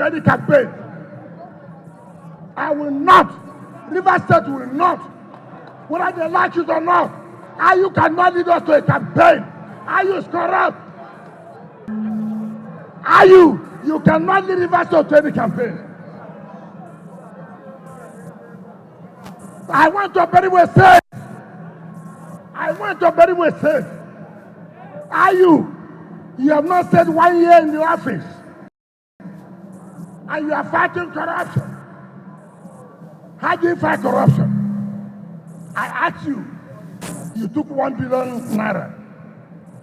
to any campaign. I will not. Rivers State will not. Whether they like it or not, Ayu cannot lead us to a campaign. Ayu is corrupt. Ayu, you cannot lead Rivers State to any campaign. I want to very well say. Ayu, you have not stayed 1 year in the office. And you are fighting corruption. How do you fight corruption? I asked you, you took 1 billion naira.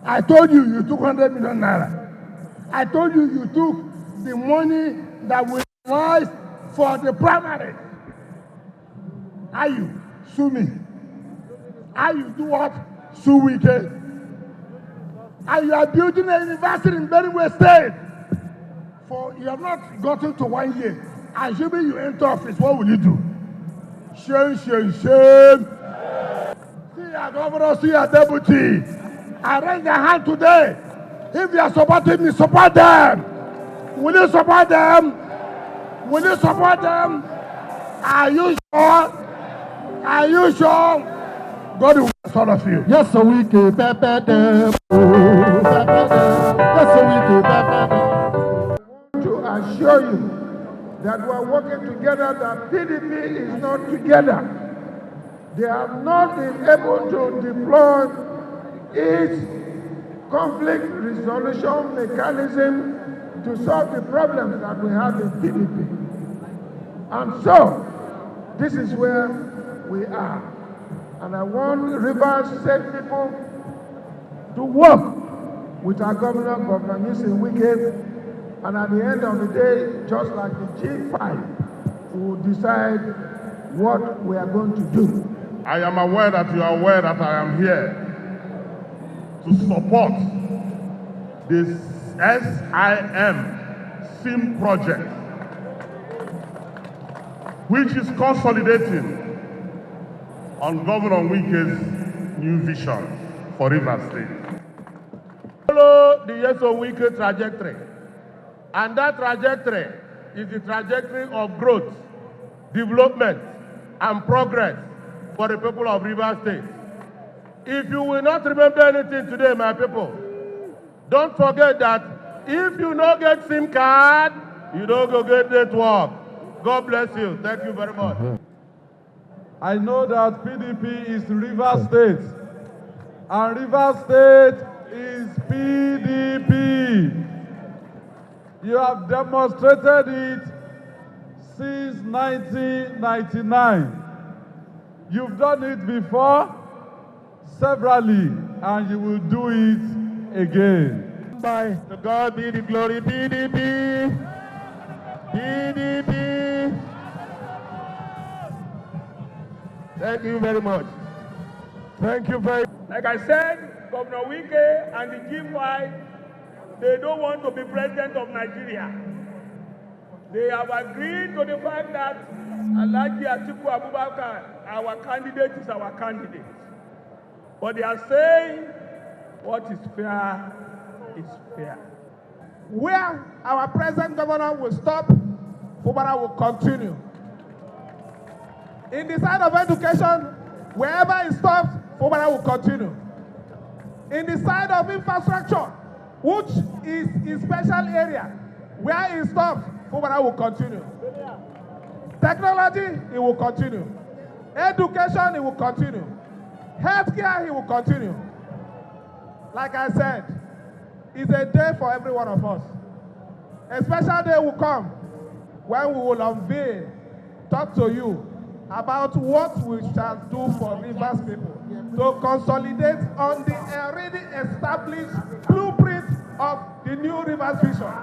I told you, you took 100 million naira. I told you, you took the money that we raised for the primary. Ayu, sue me. Ayu, do what? Sue Wike. And you are building a university in Benue State. For you have not gotten to 1 year. Assuming you enter office, what will you do? Shame, shame, shame. See your governor, see your deputy. I raise their hand today. If you are supporting me, support them. Will you support them? Will you support them? Are you sure? Are you sure? God will bless all of you. Yes, so we can pepper them. Yes, so we can pepper them. To assure you that we are working together, that PDP is not together. They have not been able to deploy its conflict resolution mechanism to solve the problems that we have in PDP. And so, this is where we are. And I want Rivers State people to work with our Governor Nyesom Wike. And at the end of the day, just like the G5, we will decide what we are going to do. I am aware that you are aware that I am here to support this SYM project, which is consolidating on Governor Wike's new vision for Rivers State. Follow the Nyesom Wike trajectory. And that trajectory is the trajectory of growth, development, and progress for the people of Rivers State. If you will not remember anything today, my people, don't forget that if you don't get SIM card, you don't go get network. God bless you. Thank you very much. I know that PDP is Rivers State, and Rivers State is PDP. You have demonstrated it since 1999. You've done it before, severally, and you will do it again. Bye. To God be the glory. PDP. PDP. Thank you very much. Thank you very much. Like I said, Governor Wike and the G5, they don't want to be president of Nigeria. They have agreed to the fact that Alhaji Atiku Abubakar, our candidate, is our candidate. But they are saying what is fair is fair. Where our present governor will stop, Fubara will continue. In the side of education, wherever he stops, Fubara will continue. In the side of infrastructure, which is his special area, where he stops, Fubara will continue. Technology, he will continue. Education, he will continue. Healthcare, he will continue. Like I said, it's a day for every one of us. A special day will come when we will unveil, talk to you about what we shall do for Rivers people to consolidate on the already established blueprint of the new Rivers vision.